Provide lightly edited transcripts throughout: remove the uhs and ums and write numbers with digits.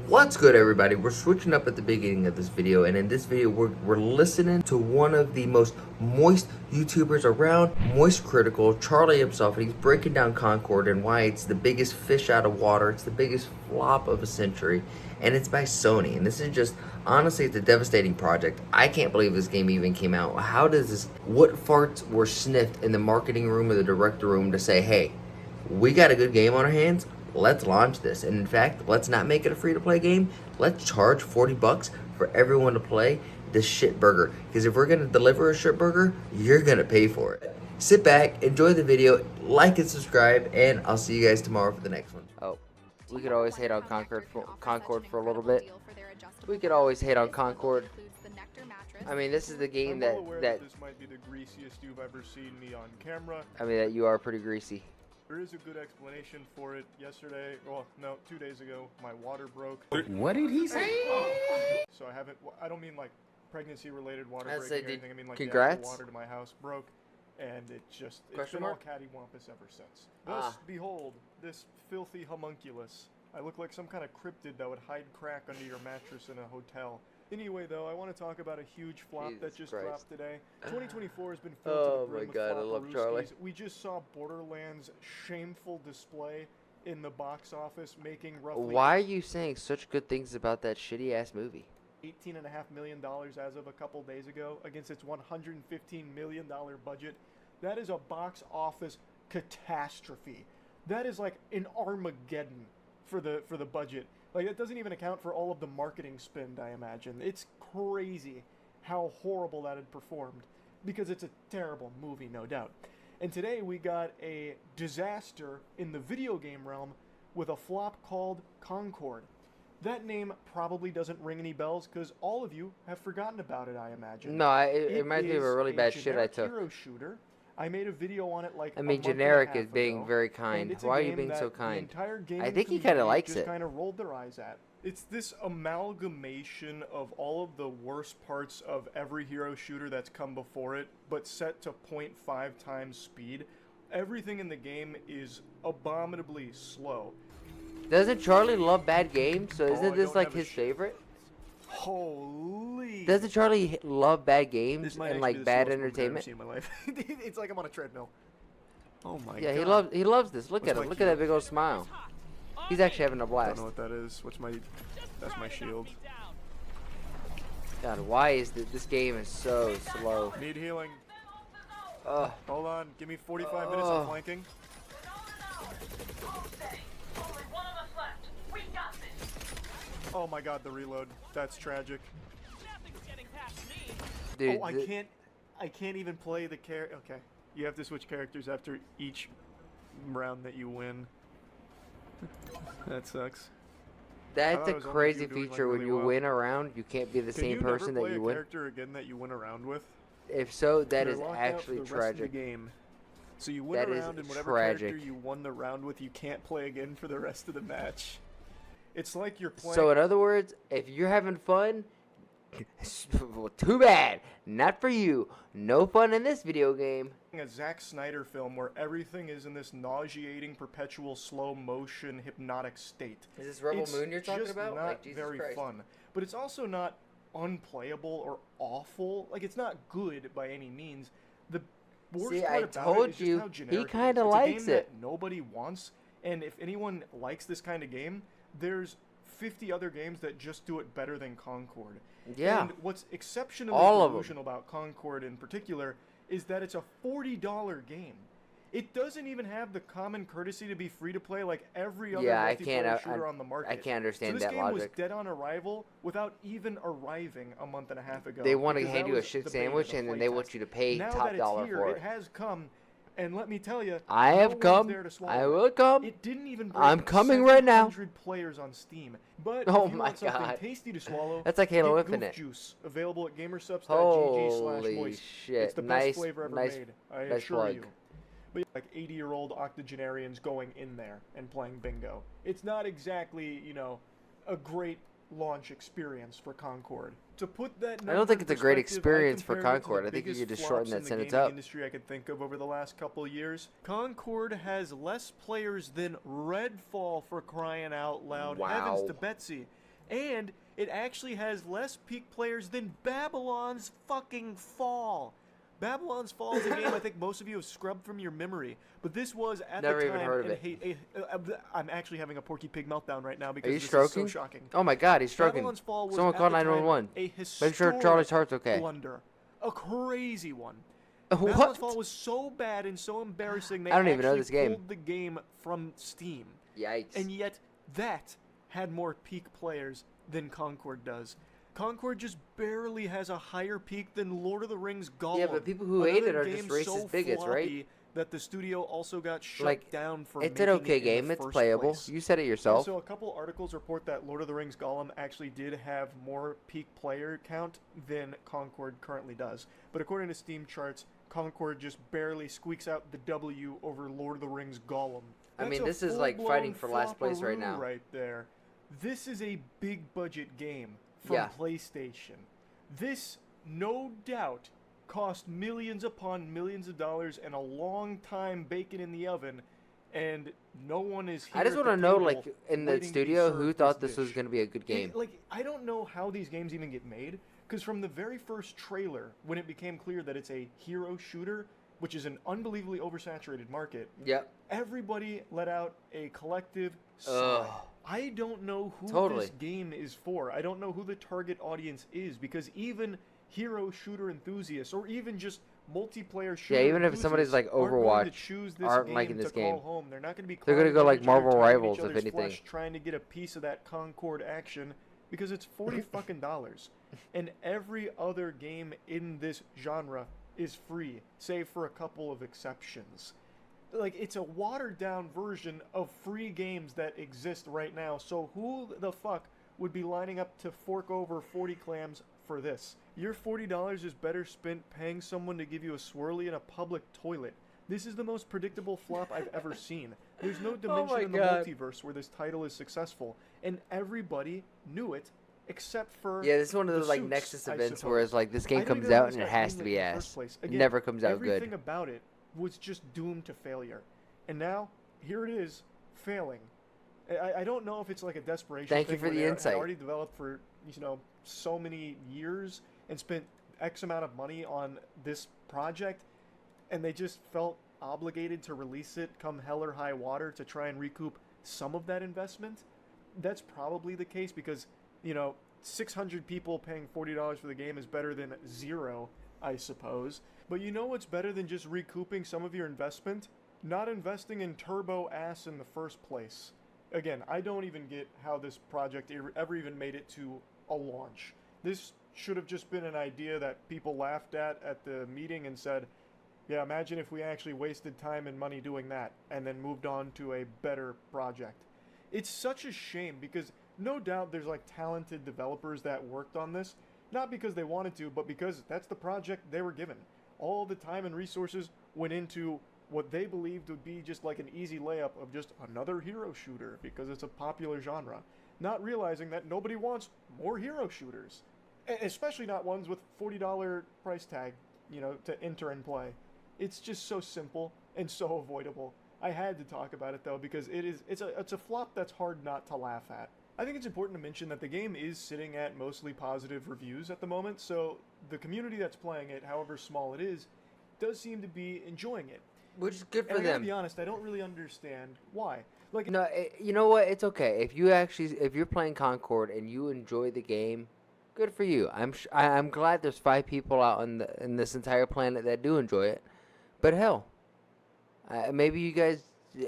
What's good, everybody? We're switching up at the beginning of this video, and in this video we're listening to one of the most moist YouTubers around, Moist Critical, Charlie himself, and he's breaking down Concord and why it's the biggest fish out of water, it's the biggest flop of a century, and it's by Sony. And this is just, honestly, it's a devastating project. I can't believe this game even came out. How does this, what farts were sniffed in the marketing room or the director room to say, hey, we got a good game on our hands, let's launch this. And in fact, let's not make it a free-to-play game. Let's charge 40 bucks for everyone to play this shit burger. Because if we're going to deliver a shit burger, you're going to pay for it. Sit back, enjoy the video, like and subscribe, and I'll see you guys tomorrow for the next one. Oh, we could always hate on Concord for a little bit. We could always hate on Concord. I mean, this is the game that this might be the greasiest you've ever seen me on camera. I mean, that you are pretty greasy. There is a good explanation for it. Yesterday, well, no, 2 days ago, my water broke. What did he say? So I don't mean like pregnancy-related water breaking or anything. I mean like congrats? the actual water to my house broke, and it's Question been all mark? cattywampus ever since. Thus, behold, this filthy homunculus. I look like some kind of cryptid that would hide crack under your mattress in a hotel. Anyway, though, I want to talk about a huge flop that just dropped today. 2024 has been filled to the brim with God, I love Charlie. We just saw Borderlands' shameful display in the box office, making roughly Why are you saying such good things about that shitty ass movie? $18.5 million as of a couple days ago against its $115 million budget. That is a box office catastrophe. That is like an Armageddon for the budget. Like, that doesn't even account for all of the marketing spend, I imagine. It's crazy how horrible that had performed, because it's a terrible movie, no doubt. And today we got a disaster in the video game realm with a flop called Concord. That name probably doesn't ring any bells, because all of you have forgotten about it, I imagine. No, it reminds me of a really bad shit I took. Hero shooter. I made a video on it like I mean, a month generic and a is half being ago, very kind. and Why are you being so kind? The entire gaming I think he kind of likes just it. kind of rolled their eyes at. It's this amalgamation of all of the worst parts of every hero shooter that's come before it, but set to 0.5 times speed. Everything in the game is abominably slow. Doesn't Charlie love bad games? So isn't I this don't like have a his favorite? Holy! Doesn't Charlie love bad games This might and actually be like the bad slowest movie I've ever entertainment? seen in my life. It's like I'm on a treadmill. Oh my god. Yeah, he loves this. Look What's at my him. Look key? at that big old smile. He's actually having a I don't blast. know what that is. That's my shield. God, why is this game is so slow? Need healing. Ugh. Hold on. Give me 45 minutes of flanking. Oh my god, the reload. That's tragic. Dude, Oh, I can't even play the Okay. You have to switch characters after each round that you win. That sucks. that's thought a it was only crazy you doing, like, feature when really you well. win a round. You can't be the Can same you person never that play you a win. character again that you win around with? If so, that You're is locked out for actually the rest of tragic. the game. So you win That a is round, and whatever tragic. character you won the round with, you can't play again for the rest of the match. It's like you're playing. So in other words, if you're having fun, well, too bad. Not for you. No fun in this video game. A Zack Snyder film where everything is in this nauseating, perpetual, slow motion, hypnotic state. Is this Rebel It's Moon you're talking just about? Not Like, Jesus very Christ. fun, but it's also not unplayable or awful. Like, it's not good by any means. The worst See, part I about told it is you, just how generic he it kinda is. It's likes a game it. that nobody wants, and if anyone likes this kind of game, there's 50 other games that just do it better than Concord. Yeah. And what's exceptionally All of 'em. delusional about Concord in particular is that it's a $40 game. It doesn't even have the common courtesy to be free to play like every other Yeah, multiplayer shooter on the market. I can't understand so this that game logic. was dead on arrival without even arriving a month and a half ago. They want to because hand that you a was shit the beta, sandwich, the and then they playtest. want you to pay Now top that dollar it's here, for it it. has come, and let me tell you, I no have one's come. there to swallow I it. will come. It didn't even break I'm coming right now. 700 players on Steam. But Oh if you my want something God. tasty to swallow, That's like Halo get Infinite. Goof Juice, available at gamersubs.gg/moist. Holy shit. It's the best Nice, flavor ever nice, made. I nice assure plug. you. But like 80-year-old octogenarians going in there and playing bingo. It's not exactly, a great launch experience for Concord. To put that I don't think it's a great perspective, experience for compared it to Concord. the I think you biggest could just flops shorten that in the sentence gaming up. industry I could think of over the last couple of years. Concord has less players than Redfall, for crying out loud. Wow. Heavens to Betsy. And it actually has less peak players than Babylon's fucking Fall. Babylon's Fall is a game I think most of you have scrubbed from your memory, but this was at Never the time. even heard of it. I'm actually having a Porky Pig meltdown right now Are because you this stroking? is so shocking. Oh my God, he's stroking. Babylon's Fall was Someone at call the time 911. a Make sure Charlie's heart's okay. blunder, a crazy one. What? Babylon's Fall was so bad and so embarrassing they I don't even know actually this game. pulled the game from Steam. Yikes. And yet, that had more peak players than Concord does. Concord just barely has a higher peak than Lord of the Rings Gollum. Yeah, but people who hate it Another are just game racist so bigots, right? floppy that the studio also got shut Like, down for it's making an okay it in game. the It's first playable. place. You said it Yeah, yourself. so a couple articles report that Lord of the Rings Gollum actually did have more peak player count than Concord currently does. But according to Steam charts, Concord just barely squeaks out the W over Lord of the Rings Gollum. I mean, That's this a is like full-blown fighting for last place right flopperoo now. Right there. This is a big budget game from Yeah. PlayStation. This, no doubt, cost millions upon millions of dollars and a long time baking in the oven, and no one is here. I just want to know, like, in the waiting to be studio, who served thought this this was dish. going to be a good game? Like, I don't know how these games even get made, because from the very first trailer, when it became clear that it's a hero shooter, which is an unbelievably oversaturated market, Yep. everybody let out a collective sigh. Ugh. I don't know who Totally. this game is for. I don't know who the target audience is, because even hero shooter enthusiasts, or even just multiplayer shooter even if somebody's like enthusiasts aren't going to Overwatch, choose this aren't game liking to this call game. home. They're not going to be They're gonna climbing go up like each other, Marvel tugging at Rivals, each if other's anything. flesh, trying to get a piece of that Concord action, because it's $40 fucking dollars, and every other game in this genre is free, save for a couple of exceptions. Like, it's a watered down version of free games that exist right now, so who the fuck would be lining up to fork over 40 clams for this? Your $40 is better spent paying someone to give you a swirly in a public toilet. This is the most predictable flop I've ever seen. There's no dimension my in the God. multiverse where this title is successful, and everybody knew it, except for Yeah, this is one of the those like suits, Nexus I events suppose. where it's like this I game didn't comes even know out this and it got has to greenlit be in the first ass. place. It Again, never comes out everything good. about it was just doomed to failure, and now here it is, failing. I don't know if it's like a desperation. Thank you thing for where the they had insight. already developed for so many years and spent X amount of money on this project, and they just felt obligated to release it come hell or high water to try and recoup some of that investment. That's probably the case, because 600 people paying $40 for the game is better than 0, I suppose. But you know what's better than just recouping some of your investment? Not investing in turbo ass in the first place. Again, I don't even get how this project ever even made it to a launch. This should have just been an idea that people laughed at the meeting and said, yeah, imagine if we actually wasted time and money doing that, and then moved on to a better project. It's such a shame, because no doubt there's like talented developers that worked on this, not because they wanted to, but because that's the project they were given. All the time and resources went into what they believed would be just like an easy layup of just another hero shooter, because it's a popular genre, not realizing that nobody wants more hero shooters, especially not ones with $40 price tag, to enter and play. It's just so simple and so avoidable. I had to talk about it though, because it's a flop that's hard not to laugh at. I think it's important to mention that the game is sitting at mostly positive reviews at the moment, so the community that's playing it, however small it is, does seem to be enjoying it. Which is good for And I gotta them. be honest, I don't really understand why. Like, No, you know what? It's okay if you're playing Concord and you enjoy the game. Good for you. I'm glad there's 5 people out in this entire planet that do enjoy it. But hell, maybe you guys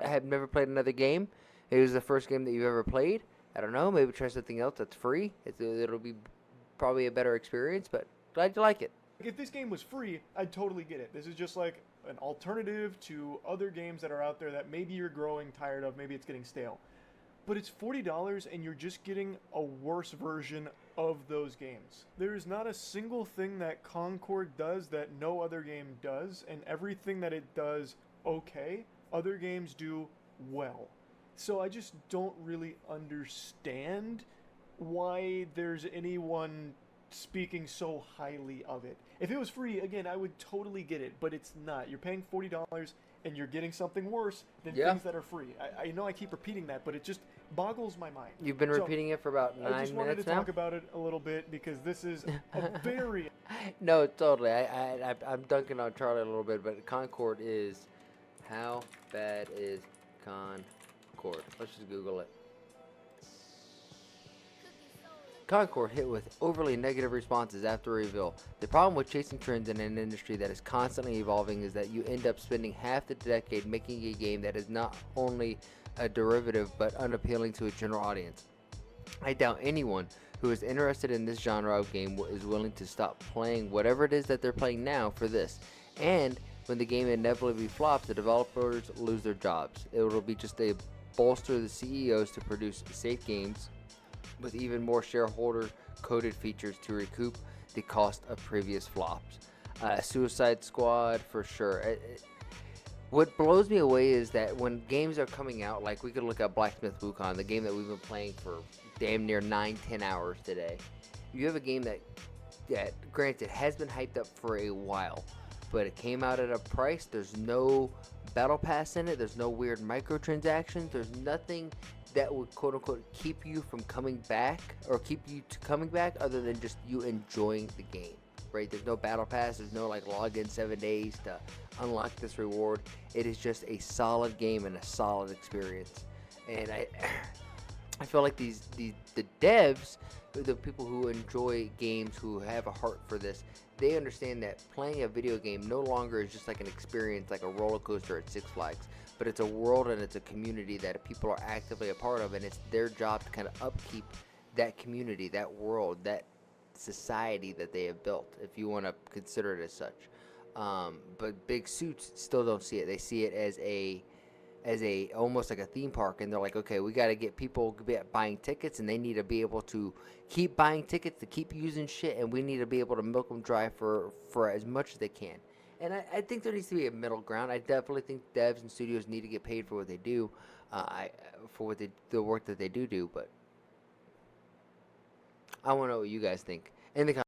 have never played another game. It was the first game that you've ever played. I don't know. Maybe try something else that's free. It'll be probably a better experience. But glad you like it. if this game was free, I'd totally get it. This is just like an alternative to other games that are out there that maybe you're growing tired of, maybe it's getting stale. But it's $40 and you're just getting a worse version of those games. There is not a single thing that Concord does that no other game does, and everything that it does okay, other games do well. So I just don't really understand why there's anyone speaking so highly of it. If it was free, again, I would totally get it, but it's not. You're paying $40 and you're getting something worse than Yeah. things that are free. I know I keep repeating that, but it just boggles my mind. You've been So, repeating it for about 9 I just wanted minutes to now. talk about it a little bit because this is a very No, totally. I'm dunking on Charlie a little bit, but Concord is, how bad is Concord? Let's just Google it. Concord hit with overly negative responses after reveal. The problem with chasing trends in an industry that is constantly evolving is that you end up spending half the decade making a game that is not only a derivative but unappealing to a general audience. I doubt anyone who is interested in this genre of game is willing to stop playing whatever it is that they're playing now for this. And when the game inevitably flops, the developers lose their jobs. It will be just a bolster the CEOs to produce safe games with even more shareholder coded features to recoup the cost of previous flops. Suicide Squad for sure. What blows me away is that when games are coming out, like we could look at Blacksmith Wukong, the game that we've been playing for damn near 9-10 hours today. You have a game that granted has been hyped up for a while, but it came out at a price. There's no battle pass in it. There's no weird microtransactions. There's nothing that would quote unquote keep you from coming back or keep you to coming back other than just you enjoying the game, right? There's no battle pass. There's no like log in 7 days to unlock this reward. It is just a solid game and a solid experience. And I feel like the devs, the people who enjoy games, who have a heart for this, they understand that playing a video game no longer is just like an experience, like a roller coaster at Six Flags, but it's a world and it's a community that people are actively a part of, and it's their job to kind of upkeep that community, that world, that society that they have built, if you want to consider it as such. But big suits still don't see it. They see it as a almost like a theme park, and they're like, okay, we got to get people buying tickets, and they need to be able to keep buying tickets to keep using shit, and we need to be able to milk them dry for as much as they can. And I think there needs to be a middle ground. I definitely think devs and studios need to get paid for what they do, the work that they do. But I want to know what you guys think in the comments.